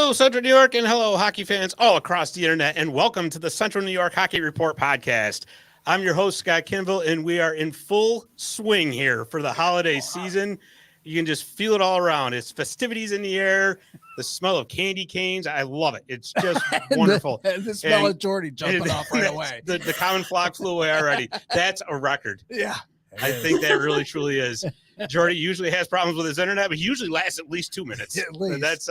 Hello, Central New York, and hello, hockey fans all across the internet, and welcome to the Central New York Hockey Report podcast. I'm your host, Scott Kinville, and we are in full swing here for the holiday season. You can just feel it all around. It's festivities in the air, the smell of candy canes. I love it. It's just wonderful. The smell of Jordy jumping off right away. The common flock flew away already. That's a record. Yeah. I think that really, truly is. Jordy usually has problems with his internet, but he usually lasts at least 2 minutes. At least. That's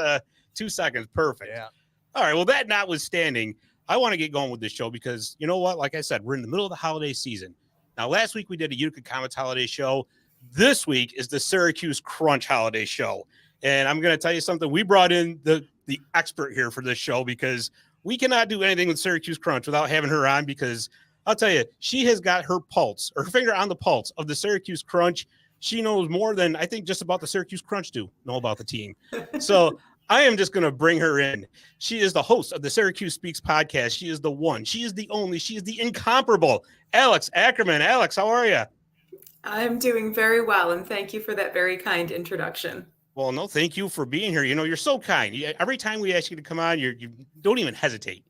2 seconds. Perfect. Yeah. All right. Well, that notwithstanding, I want to get going with this show because you know what? Like I said, we're in the middle of the holiday season. Now, last week we did a Utica Comets holiday show. This week is the Syracuse Crunch holiday show. And I'm going to tell you something. We brought in the expert here for this show because we cannot do anything with Syracuse Crunch without having her on because I'll tell you, she has got her finger on the pulse of the Syracuse Crunch. She knows more than I think just about the Syracuse Crunch know about the team. So I am just going to bring her in. She is the host of the Syracuse Speaks podcast. She is the one. She is the only. She is the incomparable Alex Ackerman. Alex, how are you? I'm doing very well, and thank you for that very kind introduction. Well, no, thank you for being here. You know, you're so kind. Every time we ask you to come on, you don't even hesitate.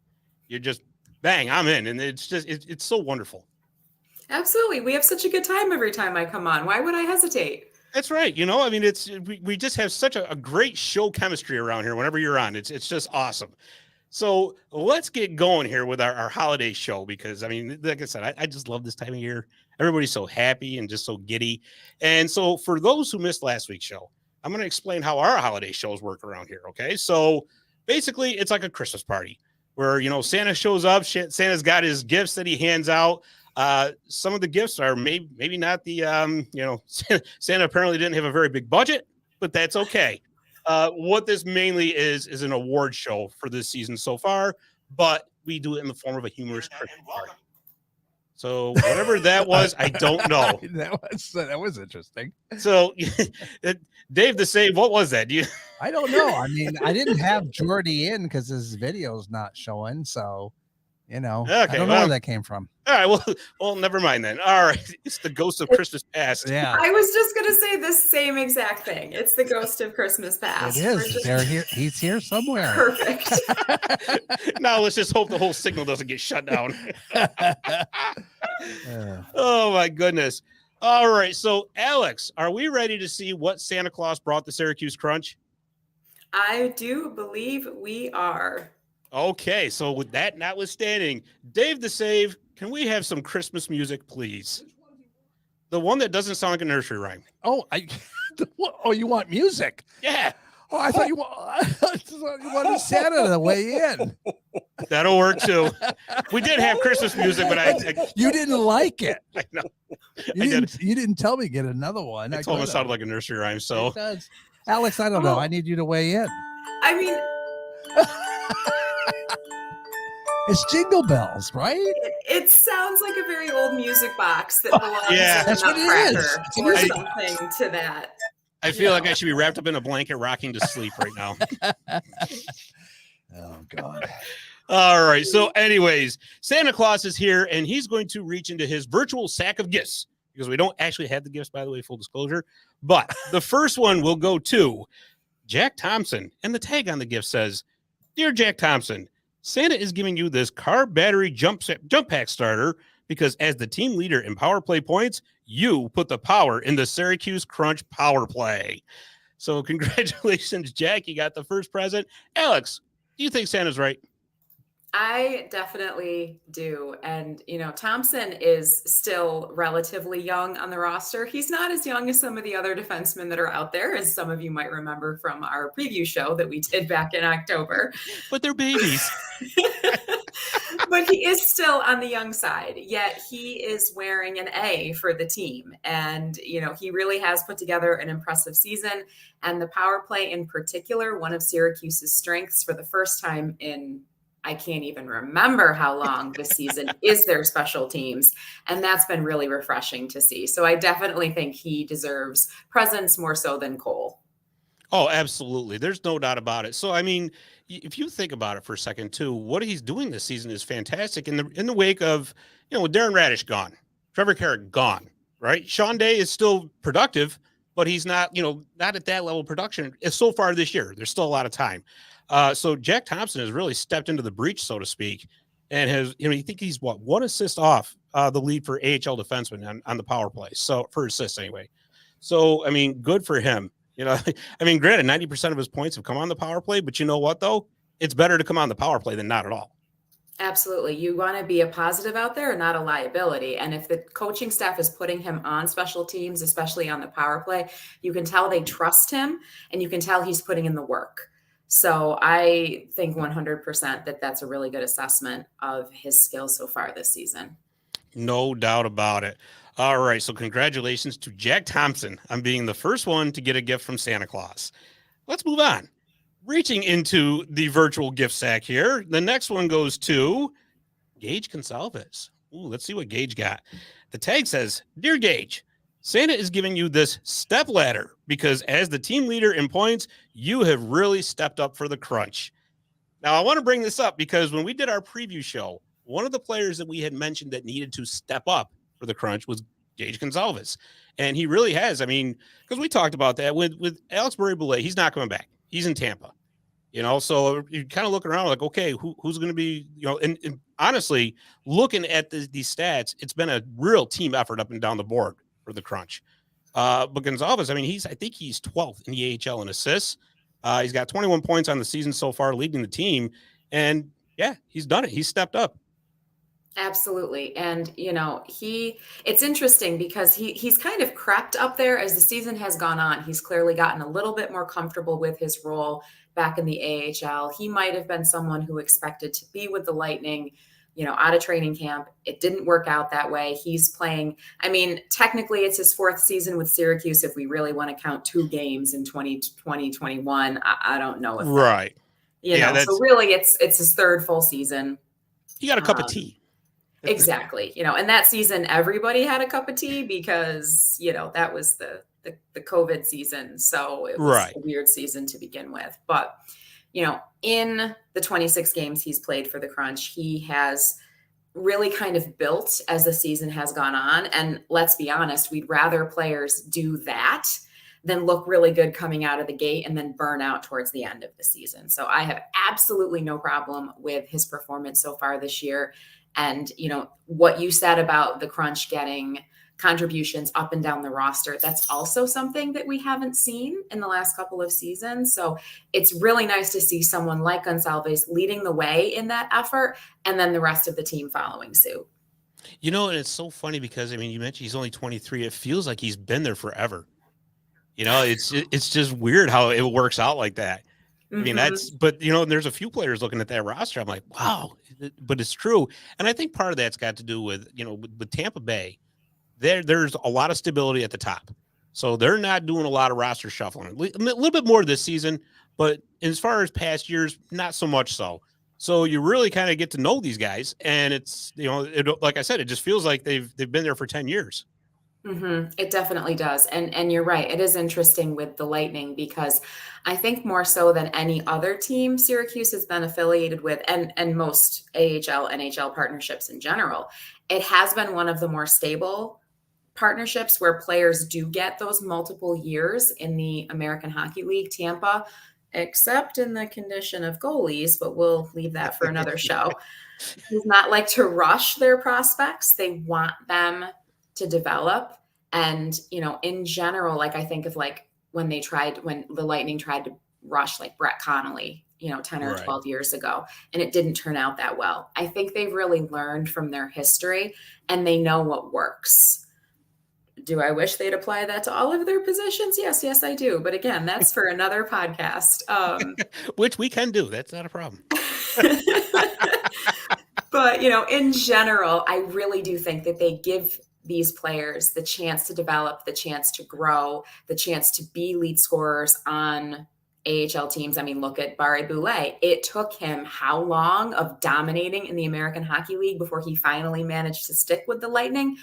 You're just, bang, I'm in. And it's just, it's so wonderful. Absolutely. We have such a good time every time I come on. Why would I hesitate? That's right. You know, I mean, we just have such a great show chemistry around here whenever you're on. It's just awesome. So let's get going here with our holiday show because, I mean, like I said, I just love this time of year. Everybody's so happy and just so giddy. And so for those who missed last week's show, I'm going to explain how our holiday shows work around here, okay? So basically, it's like a Christmas party where, you know, Santa shows up. Santa's got his gifts that he hands out. Some of the gifts are maybe not the, Santa apparently didn't have a very big budget, but that's okay. What this mainly is an award show for this season so far, but we do it in the form of a humorous Christmas party. So whatever that was, I don't know. that was interesting. So Dave the Save, what was that? I don't know. I mean, I didn't have Jordy in because his video's not showing. So, you know, okay, I don't know where that came from. All right. Well, never mind then. All right. It's the ghost of Christmas past. Yeah. I was just going to say the same exact thing. It's the ghost of Christmas past. It is. They're here. He's here somewhere. Perfect. Now let's just hope the whole signal doesn't get shut down. Oh, my goodness. All right. So, Alex, are we ready to see what Santa Claus brought the Syracuse Crunch? I do believe we are. Okay. So, with that notwithstanding, Dave the Save, can we have some Christmas music, please? The one that doesn't sound like a nursery rhyme. Oh, you want music? Yeah. Oh, I thought you wanted Santa to weigh in. That'll work too. We did have Christmas music, but you didn't like it. I know. You didn't tell me to get another one. I told him it sounded like a nursery rhyme. So, it does. Alex, I don't know. I need you to weigh in. I mean, it's Jingle Bells, right? it sounds like a very old music box that belongs Yeah. in That's a what it is. nutcracker or something to that. I feel like I should be wrapped up in a blanket, rocking to sleep right now. Oh, God. All right. So, anyways, Santa Claus is here, and he's going to reach into his virtual sack of gifts because we don't actually have the gifts, by the way, full disclosure. But the first one will go to Jack Thompson, and the tag on the gift says, "Dear Jack Thompson, Santa is giving you this car battery jump pack starter because as the team leader in power play points, you put the power in the Syracuse Crunch power play." So congratulations, Jack. You got the first present. Alex, do you think Santa's right? I definitely do. And, you know, Thompson is still relatively young on the roster. He's not as young as some of the other defensemen that are out there, as some of you might remember from our preview show that we did back in October. But they're babies. But he is still on the young side, yet he is wearing an A for the team. And, you know, he really has put together an impressive season. And the power play in particular, one of Syracuse's strengths for the first time in I can't even remember how long this season is their special teams. And that's been really refreshing to see. So I definitely think he deserves presents more so than Cole. Oh, absolutely. There's no doubt about it. So, I mean, if you think about it for a second too, what he's doing this season is fantastic in the wake of, you know, Darren Radish gone, Trevor Carrick gone, right? Sean Day is still productive, but he's not, you know, not at that level of production so far this year. There's still a lot of time. So Jack Thompson has really stepped into the breach, so to speak, and has, you think he's one assist off the lead for AHL defenseman on the power play. So for assists anyway. So, I mean, good for him. I mean, granted, 90% of his points have come on the power play, but you know what, though? It's better to come on the power play than not at all. Absolutely. You want to be a positive out there and not a liability. And if the coaching staff is putting him on special teams, especially on the power play, you can tell they trust him and you can tell he's putting in the work. So I think 100% that that's a really good assessment of his skills so far this season. No doubt about it. All right. So congratulations to Jack Thompson on being the first one to get a gift from Santa Claus. Let's move on. Reaching into the virtual gift sack here. The next one goes to Gage Gonsalves. Ooh, let's see what Gage got. The tag says, "Dear Gage, Santa is giving you this step ladder because as the team leader in points, you have really stepped up for the Crunch." Now, I want to bring this up because when we did our preview show, one of the players that we had mentioned that needed to step up for the Crunch was Gage Gonsalves. And he really has. I mean, because we talked about that with Alex Boulet, he's not coming back. He's in Tampa. So you kind of look around like, okay, who's going to be, and honestly, looking at these stats, it's been a real team effort up and down the board for the Crunch. But Gonsalves, I mean, I think he's 12th in the AHL in assists. He's got 21 points on the season so far, leading the team. And yeah, he's done it. He's stepped up. Absolutely. And, it's interesting because he's kind of crept up there as the season has gone on. He's clearly gotten a little bit more comfortable with his role back in the AHL. He might have been someone who expected to be with the Lightning, out of training camp. It didn't work out that way. He's playing, I mean, technically it's his fourth season with Syracuse. If we really want to count 2 games in 2021, I don't know if right. So really it's his third full season. He got a cup of tea. Exactly. And that season, everybody had a cup of tea because, that was the COVID season. So it was a weird season to begin with. But, in the 26 games he's played for the Crunch, he has really kind of built as the season has gone on. And let's be honest, we'd rather players do that than look really good coming out of the gate and then burn out towards the end of the season. So I have absolutely no problem with his performance so far this year. And, what you said about the Crunch getting contributions up and down the roster, that's also something that we haven't seen in the last couple of seasons. So it's really nice to see someone like Gonsalves leading the way in that effort and then the rest of the team following suit. And it's so funny because, I mean, you mentioned he's only 23. It feels like he's been there forever. It's just weird how it works out like that. I mean, but there's a few players looking at that roster. I'm like, wow, but it's true. And I think part of that's got to do with, with Tampa Bay, there's a lot of stability at the top. So they're not doing a lot of roster shuffling, a little bit more this season, but as far as past years, not so much so. So you really kind of get to know these guys. And it's, like I said, it just feels like they've been there for 10 years. It definitely does. And you're right. It is interesting with the Lightning because I think more so than any other team Syracuse has been affiliated with and most AHL, NHL partnerships in general, it has been one of the more stable partnerships where players do get those multiple years in the American Hockey League. Tampa, except in the condition of goalies, but we'll leave that for another show, does not like to rush their prospects. They want them to develop. And, in general, like I think of like when the Lightning tried to rush like Brett Connolly, 10 or 12 years ago, and it didn't turn out that well. I think they've really learned from their history and they know what works. Do I wish they'd apply that to all of their positions? Yes, I do. But again, that's for another podcast. Which we can do. That's not a problem. But, in general, I really do think that they give these players the chance to develop, the chance to grow, the chance to be lead scorers on AHL teams. I mean, look at Barry Boulet. It took him how long of dominating in the American Hockey League before he finally managed to stick with the Lightning?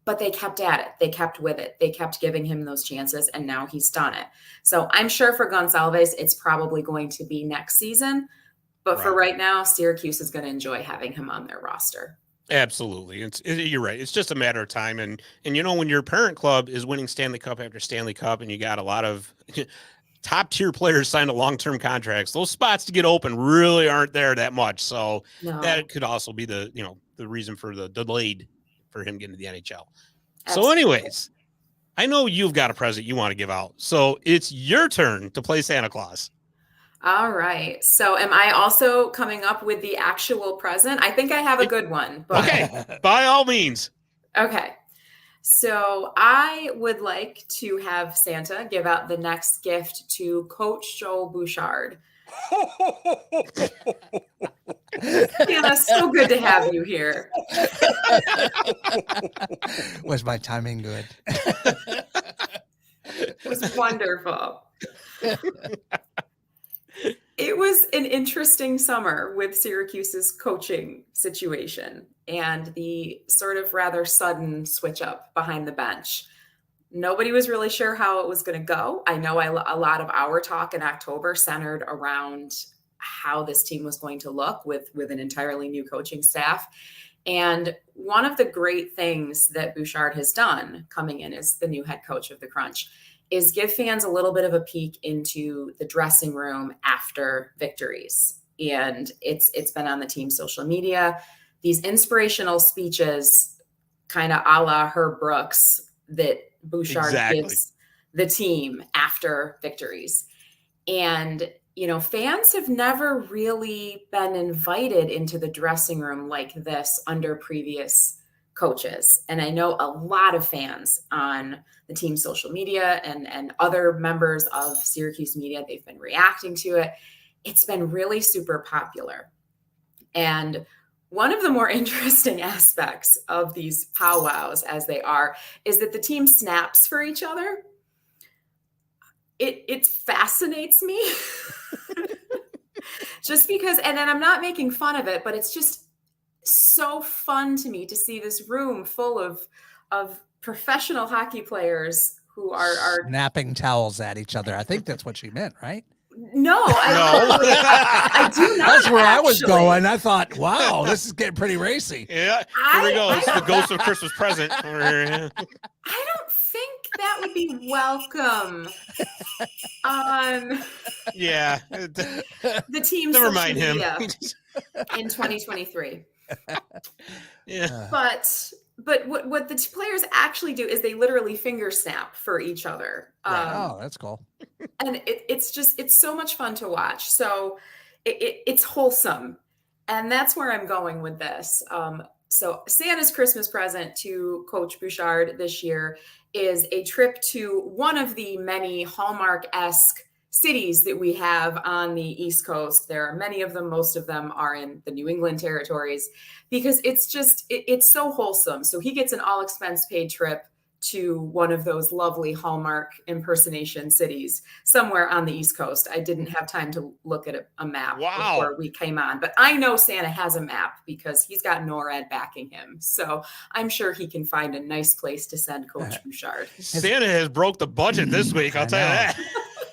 But they kept at it. They kept with it. They kept giving him those chances, and now he's done it. So I'm sure for Gonsalves, it's probably going to be next season. But for right now, Syracuse is going to enjoy having him on their roster. Absolutely. You're right. It's just a matter of time. And when your parent club is winning Stanley Cup after Stanley Cup and you got a lot of top tier players signed to long-term contracts. Those spots to get open really aren't there that much. So that could also be the reason for the delayed for him getting to the NHL. Absolutely. So anyways, I know you've got a present you want to give out. So it's your turn to play Santa Claus. All right. So am I also coming up with the actual present? I think I have a good one. But... Okay. By all means. Okay. So I would like to have Santa give out the next gift to Coach Joel Bouchard. Santa, so good to have you here. Was my timing good? It was wonderful. It was an interesting summer with Syracuse's coaching situation and the sort of rather sudden switch up behind the bench. Nobody was really sure how it was going to go. I know a lot of our talk in October centered around how this team was going to look with an entirely new coaching staff. And one of the great things that Bouchard has done coming in as the new head coach of the Crunch is give fans a little bit of a peek into the dressing room after victories. And it's been on the team's social media. These inspirational speeches, kind of a la Herb Brooks, that Bouchard gives the team after victories. And, fans have never really been invited into the dressing room like this under previous coaches. And I know a lot of fans on the team's social media and other members of Syracuse media, they've been reacting to it. It's been really super popular. And one of the more interesting aspects of these powwows, as they are, is that the team snaps for each other. It fascinates me just because, and then I'm not making fun of it, but it's just so fun to me to see this room full of professional hockey players who are snapping towels at each other. I think that's what she meant, right? No, I do not. That's where I was going. I thought, wow, this is getting pretty racy. Yeah, here we go. It's the ghost of Christmas present. I don't think that would be welcome on the team's Never mind him. In 2023. Yeah. But what the players actually do is they literally finger snap for each other. Oh, that's cool. And it's so much fun to watch. So it's wholesome. And that's where I'm going with this. So Santa's Christmas present to Coach Bouchard this year is a trip to one of the many Hallmark-esque cities that we have on the East Coast. There are many of them. Most of them are in the New England territories because it's so wholesome. So he gets an all expense paid trip to one of those lovely Hallmark impersonation cities somewhere on the East Coast. I didn't have time to look at a map before we came on, but I know Santa has a map because he's got NORAD backing him. So I'm sure he can find a nice place to send Coach Bouchard. Santa has broke the budget this week. I'll tell you that.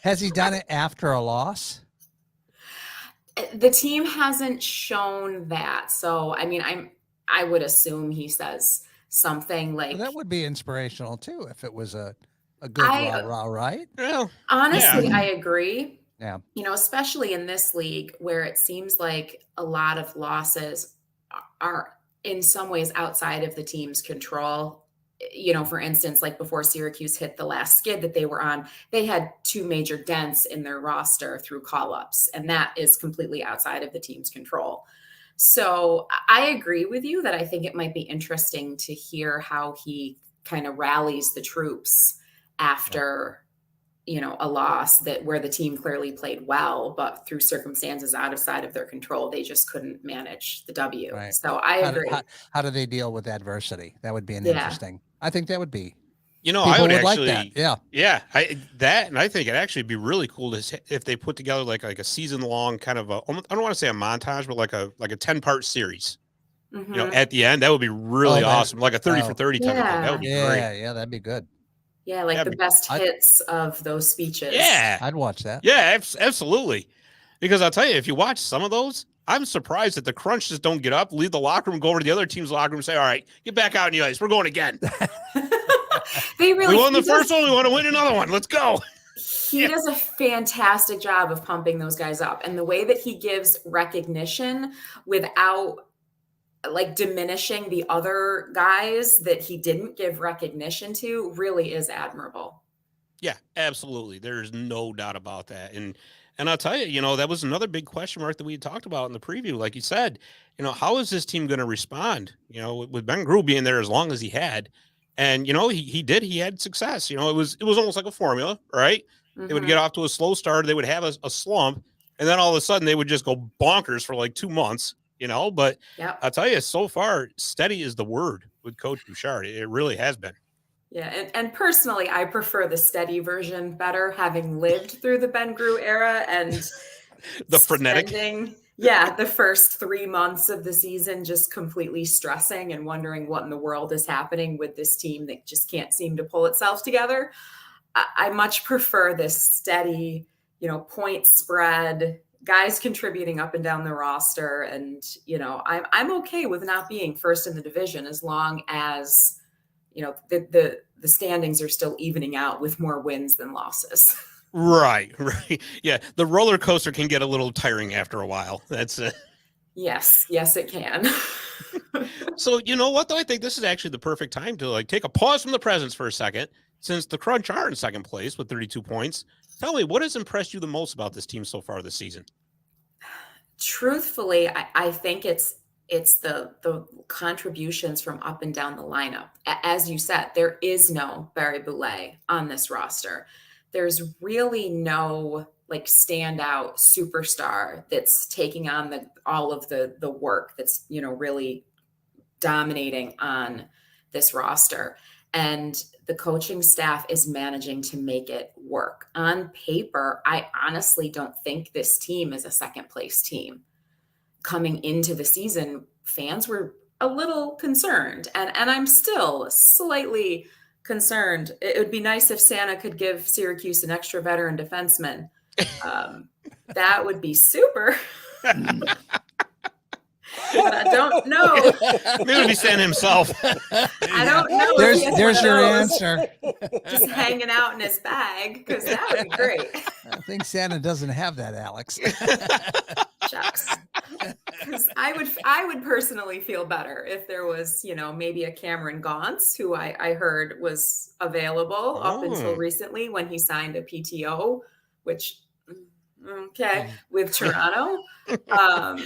Has he done it after a loss? The team hasn't shown that. So, I mean, I would assume he says something like, well, that would be inspirational too if it was a good rah-rah, right? Well, honestly, I agree. Yeah. Especially in this league where it seems like a lot of losses are in some ways outside of the team's control. For instance, like before Syracuse hit the last skid that they were on, they had 2 major dents in their roster through call-ups, and that is completely outside of the team's control. So I agree with you that I think it might be interesting to hear how he kind of rallies the troops after, a loss where the team clearly played well, but through circumstances outside of their control, they just couldn't manage the W. Right. So I agree. How do they deal with adversity? That would be interesting. I think that would be. I would actually like that. Yeah. And I think it'd actually be really cool if they put together like a season long kind of I don't want to say a montage, but like a 10-part series. Mm-hmm. At the end, that would be really awesome. Like a 30 for 30 type of thing. That would be great. Yeah, that'd be good. Yeah, like the best hits of those speeches. Yeah. I'd watch that. Yeah, absolutely. Because I'll tell you, if you watch some of those, I'm surprised that the Crunch just don't get up, leave the locker room, go over to the other team's locker room, and say, all right, get back out in the ice. We're going again. We won the first one. We want to win another one. Let's go. He does a fantastic job of pumping those guys up. And the way that he gives recognition without like diminishing the other guys that he didn't give recognition to really is admirable. Yeah, absolutely. There's no doubt about that. And I'll tell you, that was another big question mark that we talked about in the preview. Like you said, how is this team going to respond? With Ben Grew being there as long as he had, and he had success. It was almost like a formula, right? They would get off to a slow start, they would have a slump, and then all of a sudden they would just go bonkers for like 2 months. But I'll tell you, so far, steady is the word with Coach Bouchard. It really has been. Yeah, and personally, I prefer the steady version better, having lived through the Ben Grew era and the frenetic. The first 3 months of the season just completely stressing and wondering what in the world is happening with this team that just can't seem to pull itself together. I much prefer this steady, point spread, guys contributing up and down the roster. And, I'm okay with not being first in the division as long as, the standings are still evening out with more wins than losses. Right. Yeah. The roller coaster can get a little tiring after a while. That's it. Yes, it can. So, you know what, though? I think this is actually the perfect time to take a pause from the presents for a second, since the Crunch are in second place with 32 points. Tell me, what has impressed you the most about this team so far this season? Truthfully, I think it's the contributions from up and down the lineup. As you said, there is no Barry Boulay on this roster. There's really no standout superstar that's taking on all of the work that's, really dominating on this roster. And the coaching staff is managing to make it work. On paper, I honestly don't think this team is a second place team. Coming into the season, fans were a little concerned, and I'm still slightly concerned. It would be nice if Santa could give Syracuse an extra veteran defenseman. That would be super. But I don't know. Maybe it'll be Santa himself. I don't know. There's your answer. Just hanging out in his bag, because that would be great. I think Santa doesn't have that, Alex. Shucks. Because I would personally feel better if there was, maybe a Cameron Gauntz, who I heard was available up until recently when he signed a PTO, which with Toronto. Of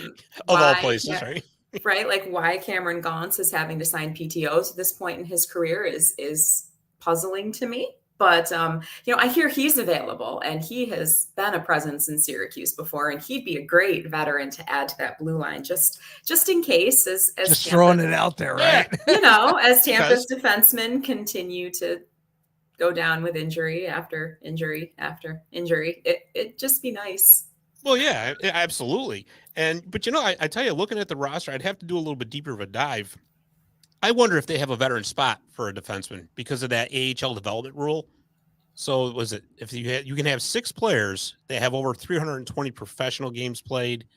all places, right? Right. Why Cameron Gauntz is having to sign PTOs at this point in his career is puzzling to me. But, I hear he's available, and he has been a presence in Syracuse before, and he'd be a great veteran to add to that blue line, just in case, as just throwing it out there, right? As Tampa's defensemen continue to go down with injury after injury after injury, it'd just be nice. Well, yeah, absolutely. But I tell you, looking at the roster, I'd have to do a little bit deeper of a dive. I wonder if they have a veteran spot for a defenseman because of that AHL development rule. So if you can have 6 players that have over 320 professional games played,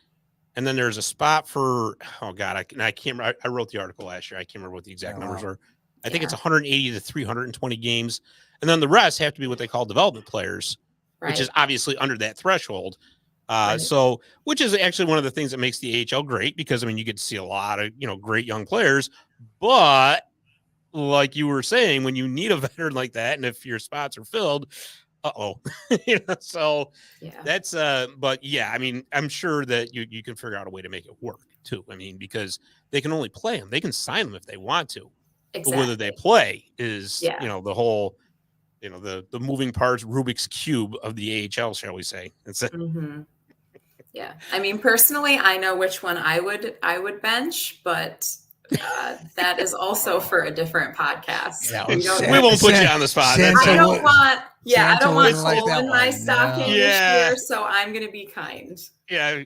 and then there's a spot for I can't remember. I wrote the article last year. I can't remember what the exact numbers were. I think it's 180 to 320 games, and then the rest have to be what they call development players, which is obviously under that threshold. So, which is actually one of the things that makes the AHL great, because you get to see a lot of great young players. But like you were saying, when you need a veteran like that, and if your spots are filled, so that's but yeah, I'm sure that you can figure out a way to make it work too. Because they can only play them, they can sign them if they want to, but whether they play is the whole the moving parts Rubik's cube of the AHL, shall we say? It's Yeah, personally, I know which one I would bench, but that is also for a different podcast. Yeah, we won't put you on the spot. I don't want coal in my stocking this year, so I'm going to be kind. Yeah.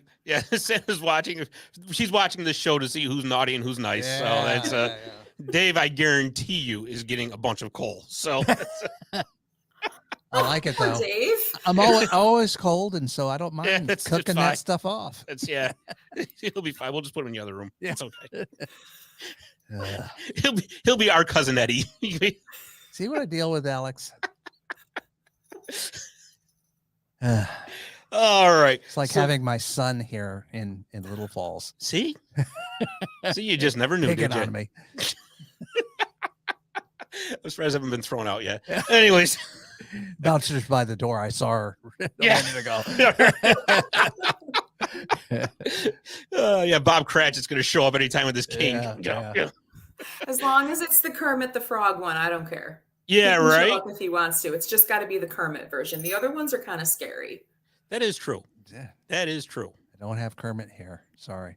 Santa's watching. She's watching the show to see who's naughty and who's nice. Yeah, so that's Dave, I guarantee you, is getting a bunch of coal. So I like it though. Dave. I'm always cold, and so I don't mind cooking that stuff off. He'll be fine. We'll just put him in the other room. Yeah. It's okay. He'll be our cousin Eddie. See what I deal with, Alex? All right. It's like So- having my son here in Little Falls. See, you just never knew, Picking did you? on me. Those fries haven't been thrown out yet. Anyways, Bouncers by the door. I saw her a Yeah. minute ago. yeah, Bob Cratchit's going to show up anytime with his cane. Yeah. As long as it's the Kermit the Frog one, I don't care. Yeah, He can show right. up if he wants to. It's just got to be the Kermit version. The other ones are kind of scary. That is true. Yeah. That is true. I don't have Kermit here. Sorry.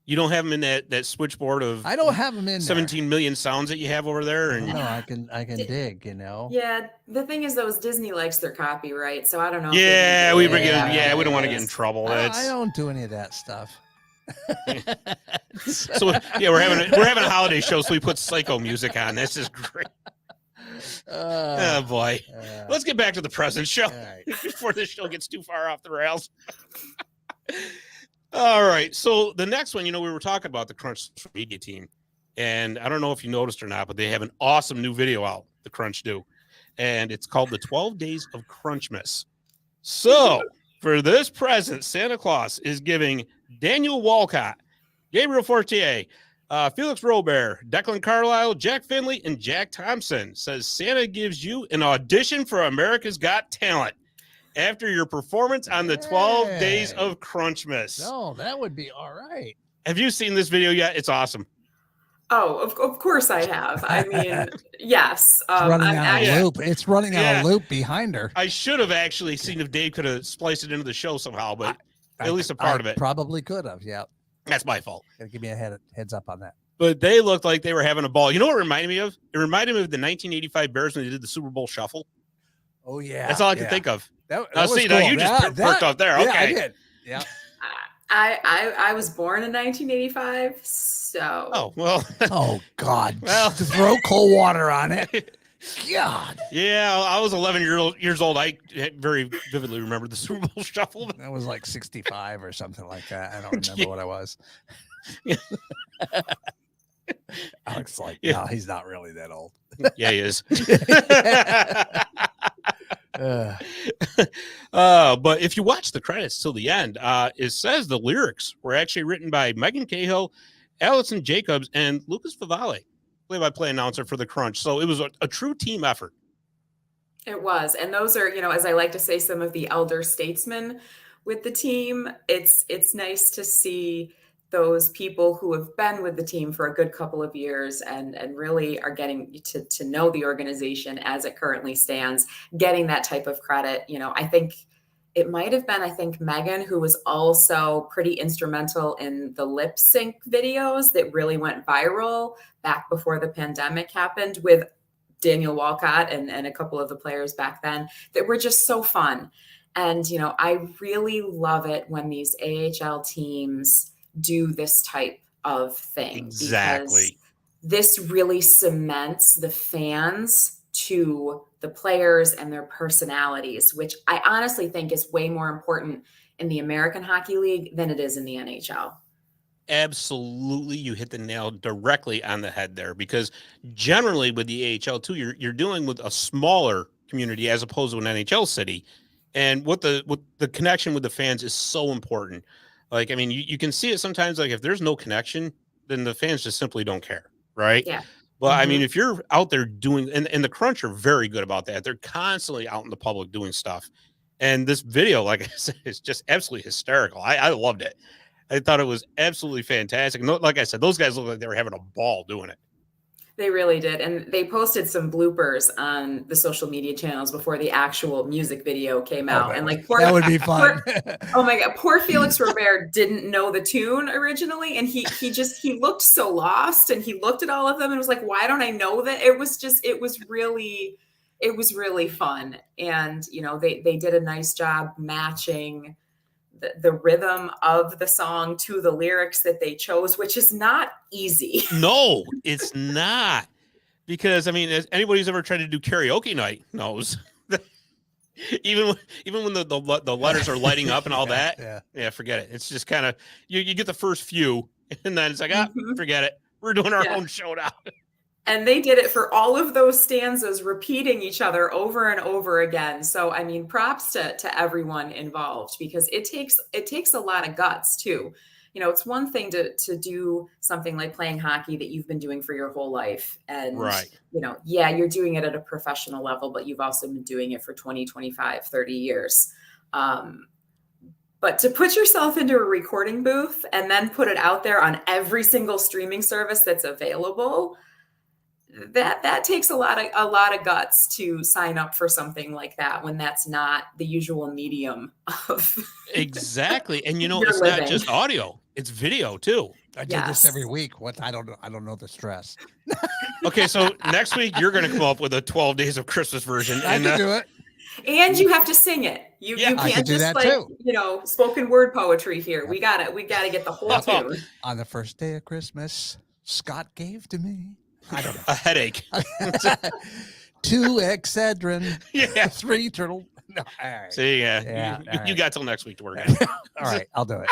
You don't have him in that switchboard of I don't have him in 17 million sounds that you have over there. And No, I can dig, you know. Yeah, the thing is, though, is Disney likes their copyright, so I don't know. if yeah, they we can do bring it. it. Yeah, we don't want to get in trouble. I That's don't do any of that stuff. so. Yeah, we're having a holiday show, so we put psycho music on. This is great. Oh boy. Let's get back to the present show right. before this show gets too far off the rails. All right. So the next one, we were talking about the Crunch social media team, and I don't know if you noticed or not, but they have an awesome new video out. The Crunch do, and it's called the 12 Days of Crunchmas. So for this present, Santa Claus is giving Daniel Walcott, Gabriel Fortier, Felix Robert, Declan Carlisle, Jack Finley, and Jack Thompson. Says Santa gives you an audition for America's Got Talent after your performance on the 12 Days of Crunchmas. No, that would be all right. Have you seen this video yet? It's awesome. Oh, of course I have. I mean, yes. It's running on a yeah. loop. It's running on Yeah. a loop behind her. I should have actually seen if Dave could have spliced it into the show somehow, but at least a part of it. Probably could have. Yeah. That's my fault. Gotta give me a heads up on that. But they looked like they were having a ball. You know what it reminded me of? It reminded me of the 1985 Bears when they did the Super Bowl Shuffle. Oh, yeah. That's all I can think of. That Now, was see, now cool. you just perked up there. Yeah, Okay. I did. Yeah. I was born in 1985, so. Oh, well. Oh, God. Well. Throw cold water on it. God. Yeah, I was 11 years old. I very vividly remember the Super Bowl Shuffle. That was like 65 or something like that. I don't remember what I was. Alex like, no, he's not really that old. Yeah, he is. Uh, But if you watch the credits till the end, it says the lyrics were actually written by Megan Cahill, Allison Jacobs, and Lucas Favale, play-by-play announcer for the Crunch. So it was a true team effort. It was. And those are, as I like to say, some of the elder statesmen with the team. It's nice to see those people who have been with the team for a good couple of years and really are getting to know the organization as it currently stands, getting that type of credit. I think it might have been, Megan, who was also pretty instrumental in the lip sync videos that really went viral back before the pandemic happened with Daniel Walcott and a couple of the players back then that were just so fun. And, I really love it when these AHL teams do this type of thing. Exactly. This really cements the fans to the players and their personalities, which I honestly think is way more important in the American Hockey League than it is in the NHL. Absolutely, you hit the nail directly on the head there, because generally with the AHL too, you're dealing with a smaller community as opposed to an NHL city, and what the connection with the fans is so important. Like, I mean, you can see it sometimes. Like, if there's no connection, then the fans just simply don't care, right? Yeah. Well, I mean, if you're out there doing, and the Crunch are very good about that. They're constantly out in the public doing stuff, and this video, like I said, is just absolutely hysterical. I loved it. I thought it was absolutely fantastic. And like I said, those guys look like they were having a ball doing it. They really did. And they posted some bloopers on the social media channels before the actual music video came out. And that would be fun. Oh my God. Poor Felix Robert didn't know the tune originally. And he looked so lost, and he looked at all of them and was like, why don't I know that? It was really fun. And, they did a nice job matching the rhythm of the song to the lyrics that they chose, which is not easy. No, it's not. Because, I mean, as anybody who's ever tried to do karaoke night knows, even when the letters are lighting up and all that, yeah, forget it. It's just kind of, you get the first few, and then it's like, forget it. We're doing our own show now. And they did it for all of those stanzas, repeating each other over and over again. So, I mean, props to everyone involved, because it takes a lot of guts too. You know, it's one thing to do something like playing hockey that you've been doing for your whole life. And, Right. you know, yeah, you're doing it at a professional level, but you've also been doing it for 20, 25, 30 years. But to put yourself into a recording booth and then put it out there on every single streaming service that's available, that takes a lot of guts to sign up for something like that when that's not the usual medium of Exactly. And you know, your it's living. not just audio, it's video too. I do this Yes. every week. What? I don't know the stress. Okay, so next week you're going to come up with a 12 Days of Christmas version. I And can do it. And you have to sing it. You Yeah, I can't could do just that like, too. you know, spoken word poetry here. We gotta get the whole tune. On the first day of Christmas, Scott gave to me. I don't know. a headache. 2 Excedrin, Yeah. 3 turtle. No, all right. See, Yeah, you all right. got till next week to work on it. All right, I'll do it.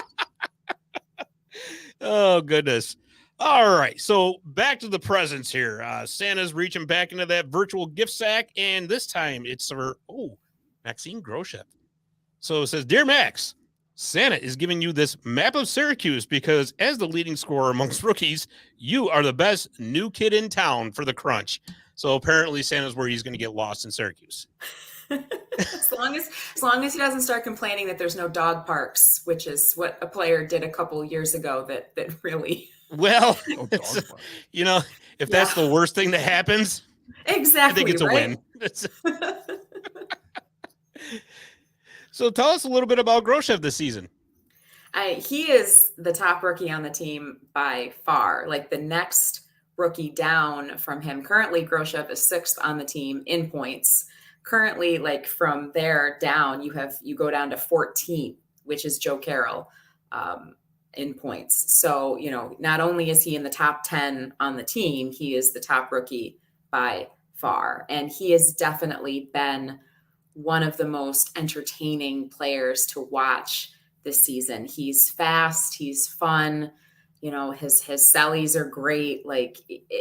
Oh, goodness. All right. So back to the presents here. Santa's reaching back into that virtual gift sack, and this time it's for, Maxine Groshep. So it says, Dear Max, Santa is giving you this map of Syracuse because as the leading scorer amongst rookies, you are the best new kid in town for the Crunch. So apparently Santa's where he's going to get lost in Syracuse. As long as he doesn't start complaining that there's no dog parks, which is what a player did a couple years ago that really Well, Oh, it's, dog park. you know, if that's the worst thing that happens, exactly I think it's a right? win. So tell us a little bit about Groshev this season. He is the top rookie on the team by far. Like the next rookie down from him. Currently, Groshev is 6th on the team in points. Currently, like from there down, you go down to 14th, which is Joe Carroll in points. So, you know, not only is he in the top 10 on the team, he is the top rookie by far. And he has definitely been one of the most entertaining players to watch this season. He's fast, he's fun, you know, his sellies are great. Like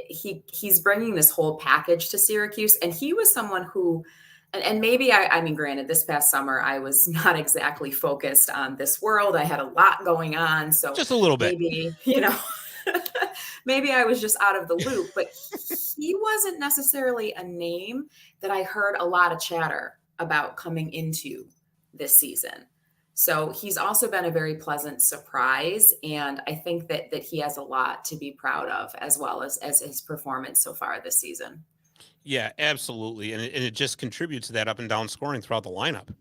he's bringing this whole package to Syracuse. And he was someone who, and maybe I mean, granted, this past summer I was not exactly focused on this world. I had a lot going on, so Just a little bit. maybe, you know, maybe I was just out of the loop. But he wasn't necessarily a name that I heard a lot of chatter about coming into this season. So he's also been a very pleasant surprise. And I think that he has a lot to be proud of, as well as his performance so far this season. Yeah, absolutely. And it just contributes to that up and down scoring throughout the lineup.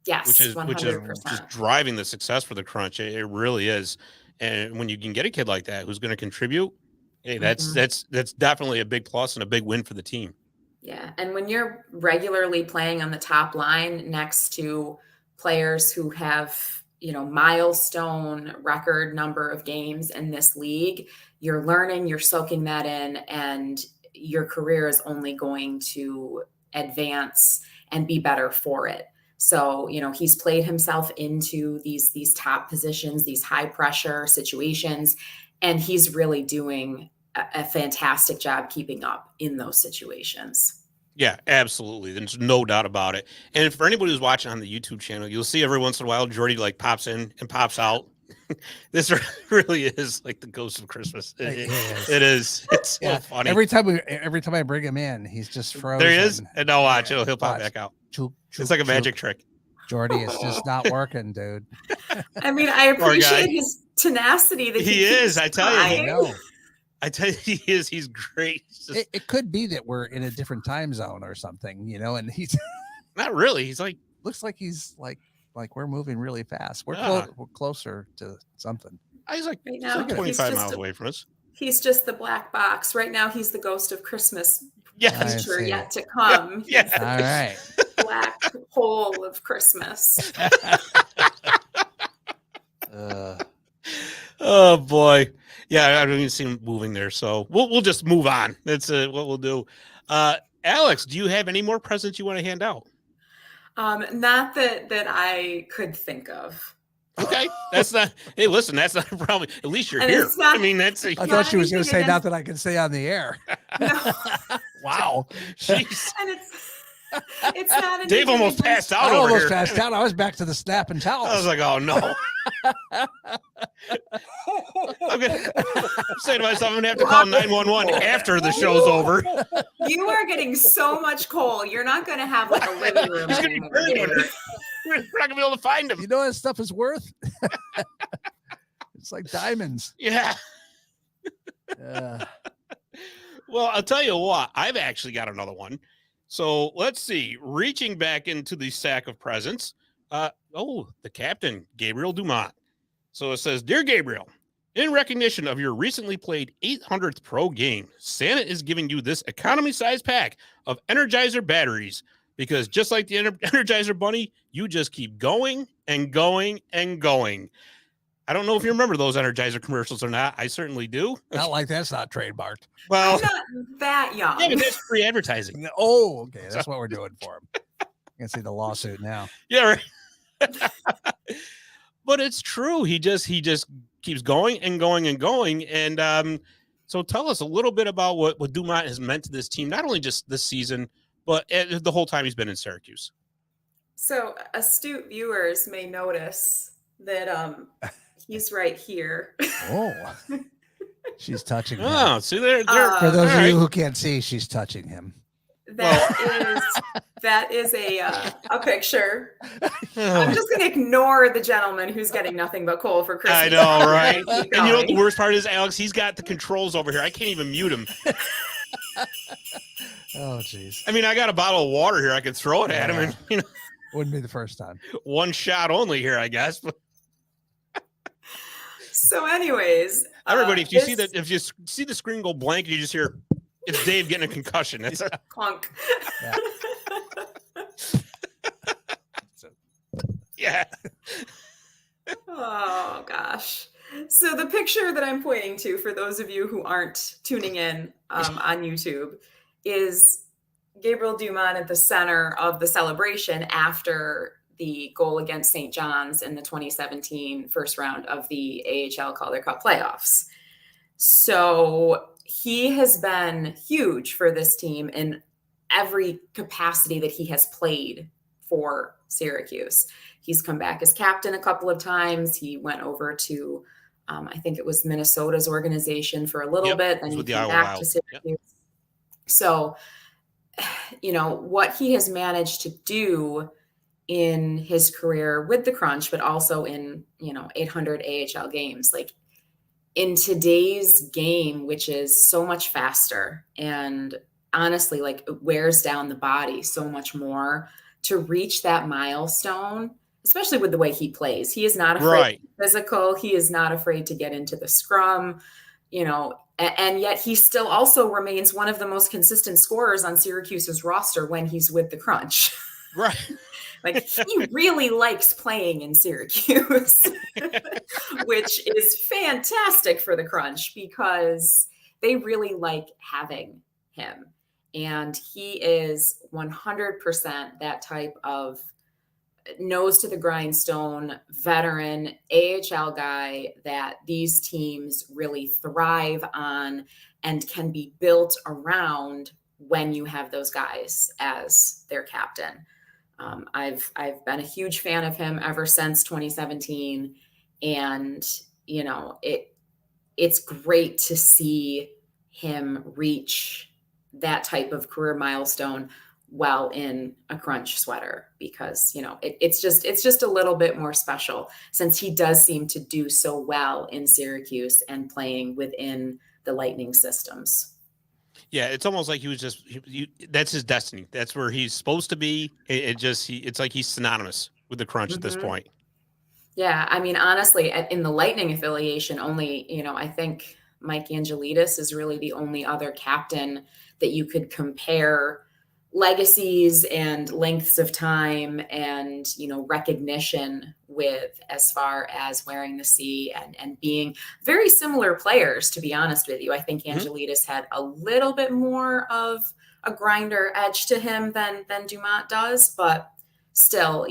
Yes, which is 100%. just driving the success for the Crunch. It really is. And when you can get a kid like that who's going to contribute, hey, that's definitely a big plus and a big win for the team. Yeah. And when you're regularly playing on the top line next to players who have, you know, milestone record number of games in this league, you're learning, you're soaking that in, and your career is only going to advance and be better for it. So, you know, he's played himself into these top positions, these high pressure situations, and he's really doing a fantastic job keeping up in those situations. Yeah, absolutely. There's no doubt about it. And for anybody who's watching on the YouTube channel, you'll see every once in a while Jordy like pops in and pops out. This really is like the ghost of Christmas. It is. It's so funny. Every time I bring him in, he's just frozen. There he is. And now watch, he'll pop Watch. back out. Chook, It's like a magic trick. Jordy, it's just not working, dude. I mean, I Poor guy. appreciate his tenacity that He is, I tell you. I trying. know. I tell you, he is. He's great. He's just, It could be that we're in a different time zone or something, you know, and he's not really. He's like, looks like he's like we're moving really fast. We're, Yeah. we're closer to something. he's like, Right he's now, like he's 25 just miles a- away from us. He's just the black box. Right now, he's the ghost of Christmas Yes. future see. yet to come. Yeah. He's the All right. black hole of Christmas. Oh boy. Yeah, I don't even see him moving there. So we'll just move on. That's what we'll do. Alex, do you have any more presents you want to hand out? Not that I could think of. Okay, that's not. Hey, listen, that's not a problem. At least you're And here. it's not- I mean, that's. I thought she was going to anything say not against- that I can say on the air. No. Wow. Jeez. And it's not Dave anything almost against- passed out I over almost here. passed out. I was back to the snap and towels. I was like, oh no. I'm saying to myself, I'm gonna have to call 911 after the show's over. You are getting so much coal. You're not going to have like a living room He's gonna be anymore. burned Dave. under. We're not gonna be able to find him. You know what stuff is worth? It's like diamonds. Yeah. Uh, Well, I'll tell you what, I've actually got another one. So let's see. Reaching back into the sack of presents. The captain, Gabriel Dumont. So it says, Dear Gabriel, in recognition of your recently played 800th pro game, Santa is giving you this economy-sized pack of Energizer batteries because just like the Energizer Bunny, you just keep going and going and going. I don't know if you remember those Energizer commercials or not. I certainly do. not like that's not trademarked. Well, I'm not that young. yeah, but that's free advertising. Oh, okay. That's what we're doing for him. You can see the lawsuit now. Yeah, right. But it's true. He just keeps going and going and going. And so tell us a little bit about what Dumont has meant to this team, not only just this season, but the whole time he's been in Syracuse. So astute viewers may notice that he's right here. Oh, she's touching him. Oh, see there. For those all of you right. who can't see, she's touching him. That is a picture. I'm Oh, just going to ignore the gentleman who's getting nothing but coal for Christmas. I know, right? Keep And you know what the going. worst part is, Alex? He's got the controls over here. I can't even mute him. Oh, jeez. I mean, I got a bottle of water here. I could throw it at him, and Wouldn't be the first time. one shot only here, I guess. But So, anyways, everybody, if you this- see the screen go blank, you just hear it's Dave getting a concussion. That's clunk. Yeah. yeah. Oh gosh. So the picture that I'm pointing to, for those of you who aren't tuning in on YouTube, is Gabriel Dumont at the center of the celebration after the goal against St. John's in the 2017 first round of the AHL Calder Cup playoffs. So he has been huge for this team in every capacity that he has played for Syracuse. He's come back as captain a couple of times. He went over to, I think it was Minnesota's organization for a little Yep, bit. it Then was he with the came Iowa back Wild. to Syracuse. So, what he has managed to do in his career with the Crunch, but also in, 800 AHL games, like in today's game, which is so much faster and honestly, like it wears down the body so much more, to reach that milestone, especially with the way he plays. He is not afraid Right. to be physical. He is not afraid to get into the scrum, and yet he still also remains one of the most consistent scorers on Syracuse's roster when he's with the Crunch. Right. Like he really likes playing in Syracuse, which is fantastic for the Crunch because they really like having him. And he is 100% that type of nose to the grindstone veteran AHL guy that these teams really thrive on and can be built around when you have those guys as their captain. I've been a huge fan of him ever since 2017, and it's great to see him reach that type of career milestone while in a Crunch sweater, because it's just a little bit more special since he does seem to do so well in Syracuse and playing within the Lightning systems. Yeah, it's almost like he was just that's his destiny. That's where he's supposed to be. It's like he's synonymous with the Crunch at this point. Yeah, I mean, honestly, in the Lightning affiliation, only, I think Mike Angelidis is really the only other captain that you could compare legacies and lengths of time and, recognition with, as far as wearing the C and being very similar players, to be honest with you. I think Angelidis had a little bit more of a grinder edge to him than Dumont does, but still,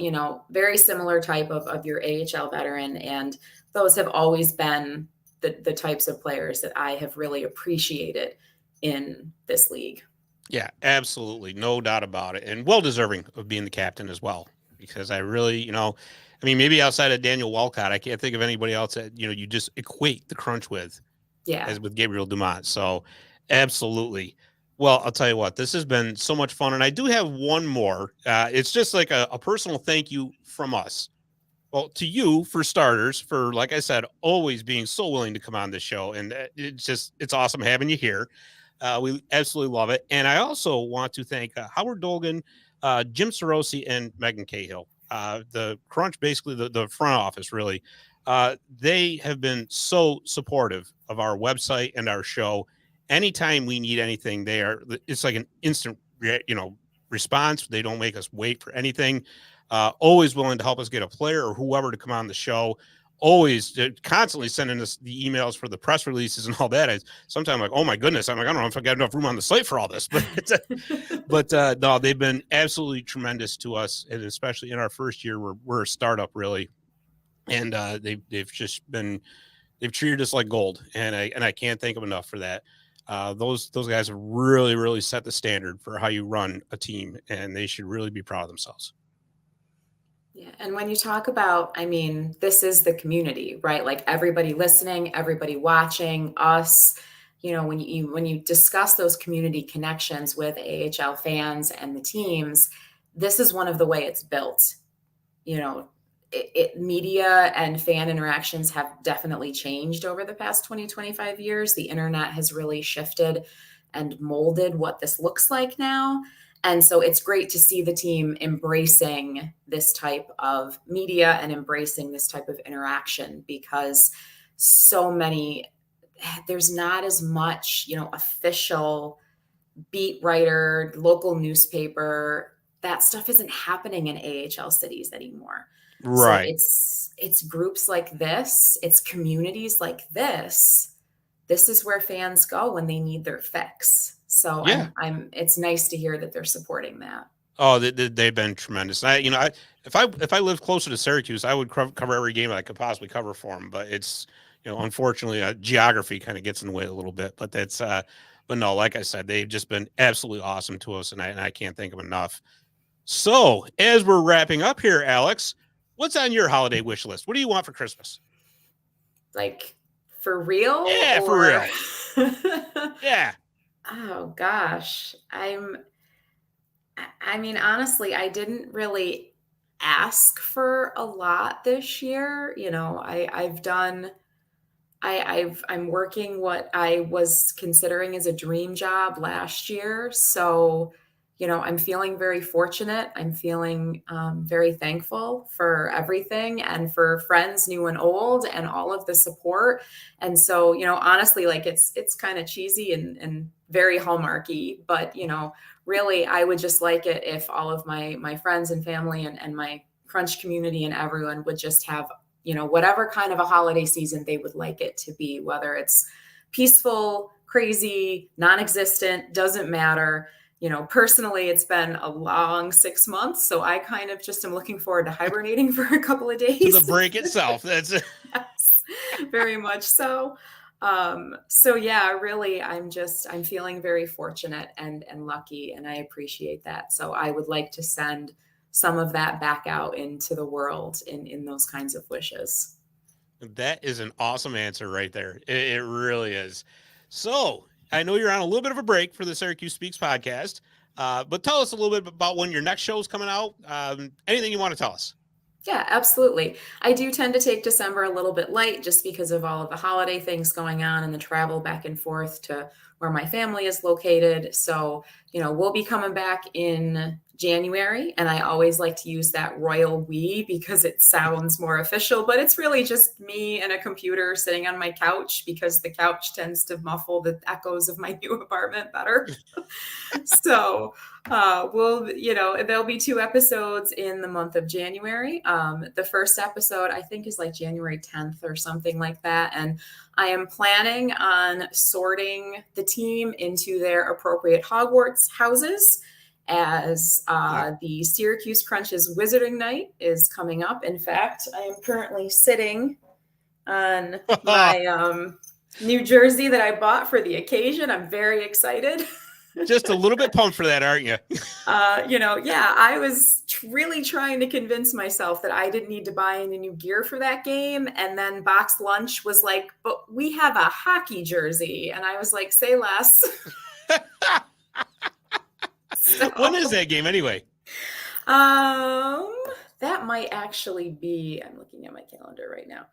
very similar type of your AHL veteran. And those have always been the types of players that I have really appreciated in this league. Yeah, absolutely. No doubt about it. And well deserving of being the captain as well, because I really, maybe outside of Daniel Walcott, I can't think of anybody else that, you just equate the Crunch with, as with Gabriel Dumont. So absolutely. Well, I'll tell you what, this has been so much fun. And I do have one more. It's just like a personal thank you from us. Well, to you, for starters, for, like I said, always being so willing to come on this show. And it's awesome having you here. We absolutely love it. And I also want to thank Howard Dolgan, Jim Sorosi, and Megan Cahill. The Crunch, basically the front office, really. They have been so supportive of our website and our show. Anytime we need anything, it's like an instant, response. They don't make us wait for anything. Always willing to help us get a player or whoever to come on the show. Always constantly sending us the emails for the press releases and all that. Sometimes I'm like, oh my goodness, I don't know if I got enough room on the site for all this, but no, they've been absolutely tremendous to us, and especially in our first year, we're a startup really, and they've treated us like gold, and I can't thank them enough for that. Those guys have really, really set the standard for how you run a team, and they should really be proud of themselves. Yeah. And when you talk about, this is the community, right? Like everybody listening, everybody watching us, when you discuss those community connections with AHL fans and the teams, this is one of the way it's built. Media and fan interactions have definitely changed over the past 20, 25 years. The internet has really shifted and molded what this looks like now. And so it's great to see the team embracing this type of media and embracing this type of interaction, because there's not as much, official beat writer, local newspaper, that stuff isn't happening in AHL cities anymore. Right. So it's groups like this, it's communities like this. This is where fans go when they need their fix. So yeah. It's nice to hear that they're supporting that. Oh, they've been tremendous. If I lived closer to Syracuse, I would cover every game I could possibly cover for them. But it's, unfortunately, geography kind of gets in the way a little bit. But but no, like I said, they've just been absolutely awesome to us, and I can't thank them enough. So as we're wrapping up here, Alex, what's on your holiday wish list? What do you want for Christmas? Like for real? Yeah, for real. Yeah. Oh gosh. Honestly, I didn't really ask for a lot this year. I'm working what I was considering as a dream job last year. So, I'm feeling very fortunate. I'm feeling very thankful for everything and for friends, new and old, and all of the support. And so, honestly, like it's kind of cheesy and very Hallmarky, but, really, I would just like it if all of my friends and family and my Crunch community and everyone would just have, whatever kind of a holiday season they would like it to be, whether it's peaceful, crazy, non-existent, doesn't matter. Personally, it's been a long 6 months, so I kind of just am looking forward to hibernating for a couple of days. The break itself. That's it. Yes, very much so. So yeah, really, I'm feeling very fortunate and lucky, and I appreciate that. So I would like to send some of that back out into the world in those kinds of wishes. That is an awesome answer right there. It really is. So I know you're on a little bit of a break for the Syracuse Speaks podcast, but tell us a little bit about when your next show is coming out. Anything you want to tell us? Yeah, absolutely. I do tend to take December a little bit light just because of all of the holiday things going on and the travel back and forth to where my family is located. So, we'll be coming back in January, and I always like to use that royal we because it sounds more official, but it's really just me and a computer sitting on my couch because the couch tends to muffle the echoes of my new apartment better. So there'll be 2 episodes in the month of January. The first episode I think is like January 10th or something like that. And I am planning on sorting the team into their appropriate Hogwarts houses as the Syracuse Crunch's Wizarding Night is coming up. In fact, I am currently sitting on my new jersey that I bought for the occasion. I'm very excited. Just a little bit pumped for that, aren't you? I was really trying to convince myself that I didn't need to buy any new gear for that game. And then Box Lunch was like, but we have a hockey jersey. And I was like, say less. When is that game anyway? That might actually be, I'm looking at my calendar right now.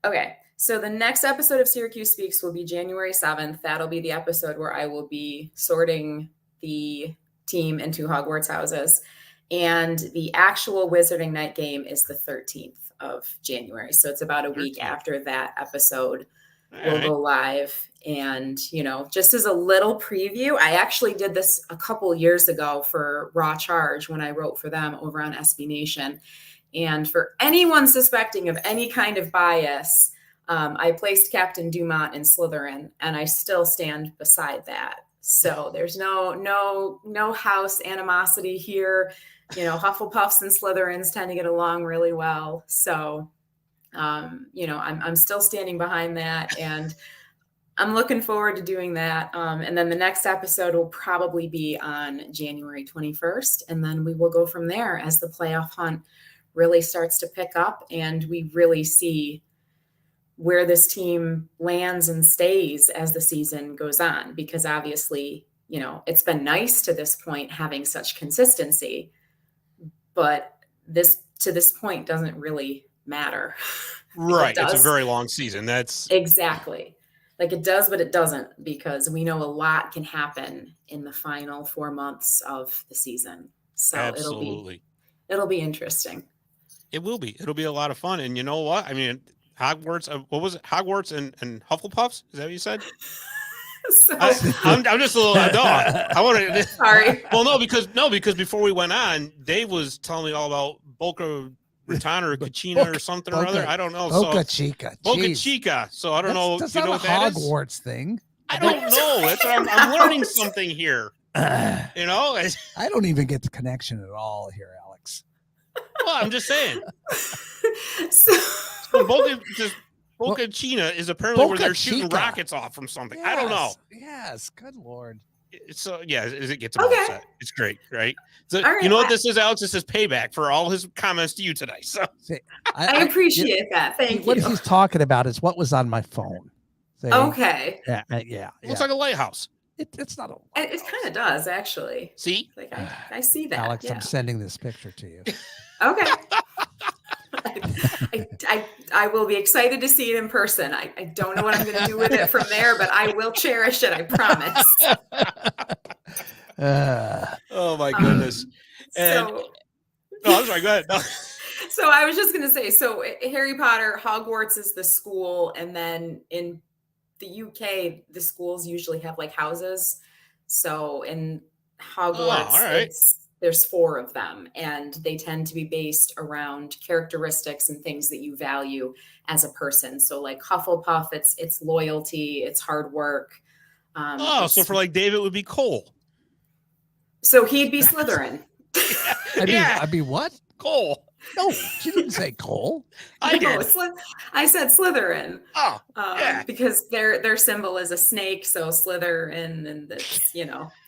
Okay. So the next episode of Syracuse Speaks will be January 7th. That'll be the episode where I will be sorting the team into Hogwarts houses. And the actual Wizarding Night game is the 13th of January. So it's about a week after that episode will go live. And, just as a little preview, I actually did this a couple years ago for Raw Charge when I wrote for them over on SB Nation. And for anyone suspecting of any kind of bias, I placed Captain Dumont in Slytherin, and I still stand beside that. So there's no house animosity here. Hufflepuffs and Slytherins tend to get along really well. So, I'm still standing behind that, and I'm looking forward to doing that. And then the next episode will probably be on January 21st, and then we will go from there as the playoff hunt really starts to pick up, and we really see where this team lands and stays as the season goes on, because obviously, it's been nice to this point having such consistency, but to this point doesn't really matter. Right. It's a very long season. That's exactly like it does, but it doesn't, because we know a lot can happen in the final 4 months of the season. So absolutely. It'll be interesting. It will be. It'll be a lot of fun. And you know what? I mean, Hogwarts, what was it? Hogwarts and Hufflepuffs? Is that what you said? So, I'm just a little, I wanted to, sorry. Well, no, because before we went on, Dave was telling me all about Boca Raton or Kachina or something or other. I don't know. Boca Chica. Boca Chica. So I don't know. That's you know not what a that Hogwarts is? Thing. I don't know. That's what I'm learning something here. I don't even get the connection at all here, Alex. Well, I'm just saying. So Boca China is apparently where they're shooting Chica. rockets off from something. Yes, I don't know. Yes, good Lord. So it gets them upset. It's great, right? So right, you know what this is, Alex? This is payback for all his comments to you today. So See, I appreciate that. Thank you. What he's talking about is what was on my phone. See? Okay. Yeah. Looks like a lighthouse. It's not a lighthouse. It kind of does, actually. See? Like I see that. Alex, yeah. I'm sending this picture to you. Okay. I will be excited to see it in person. I don't know what I'm going to do with it from there, but I will cherish it. I promise. Oh my goodness. I'm sorry, go ahead. No. So I was just going to say, so Harry Potter, Hogwarts is the school. And then in the UK, the schools usually have like houses. So in Hogwarts, there's 4 of them, and they tend to be based around characteristics and things that you value as a person. So like Hufflepuff, it's loyalty, it's hard work. So for like Dave, it would be Cole. So he'd be Slytherin. I'd be what? Cole. No, she didn't say Cole. I did. I said Slytherin. Oh, because their symbol is a snake, so Slytherin, and it's,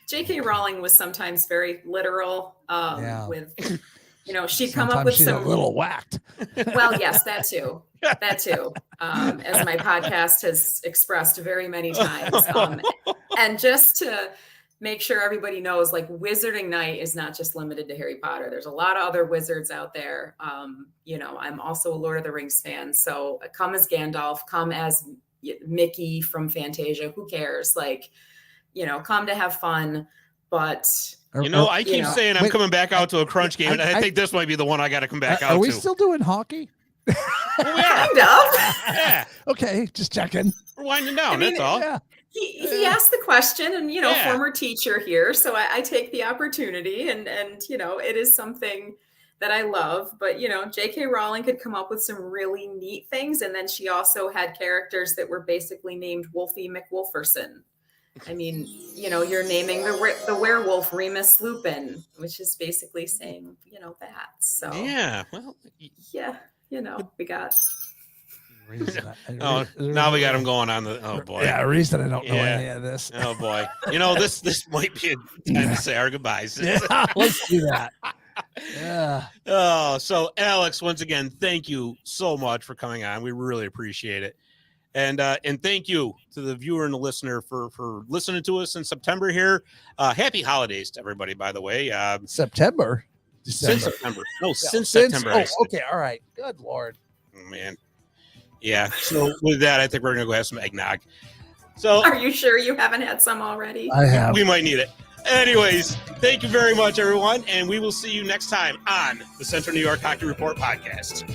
J.K. Rowling was sometimes very literal with, she'd come up with she's some a little whacked. Well, yes, that too. As my podcast has expressed very many times. And just to make sure everybody knows, like, Wizarding Night is not just limited to Harry Potter. There's a lot of other wizards out there. I'm also a Lord of the Rings fan. So come as Gandalf, come as Mickey from Fantasia. Who cares? Like, come to have fun. But I keep saying I'm coming back out to a Crunch game, and I think this might be the one I got to come back out to. Are we still doing hockey? Well, we are. Kind of. Yeah. Okay, just checking. We're winding down. That's all. Yeah. He asked the question, and former teacher here, so I take the opportunity, and it is something that I love. But J.K. Rowling could come up with some really neat things, and then she also had characters that were basically named Wolfie McWolferson. I mean, you're naming the werewolf Remus Lupin, which is basically saying, that. So Yeah. Well, yeah, we got. oh, now we got him going on the. Oh boy. Yeah, reason I don't know any of this. Oh boy. This might be a time to say our goodbyes. Yeah, let's do that. Yeah. Oh, so Alex, once again, thank you so much for coming on. We really appreciate it. And thank you to the viewer and the listener for listening to us in September here. Happy holidays to everybody, by the way. September. Since September. No, Yeah, since September. Okay. All right. Good Lord. Oh, man. Yeah. So with that, I think we're going to go have some eggnog. So Are you sure you haven't had some already? I have. We might need it. Anyways, thank you very much, everyone. And we will see you next time on the Central New York Hockey Report podcast.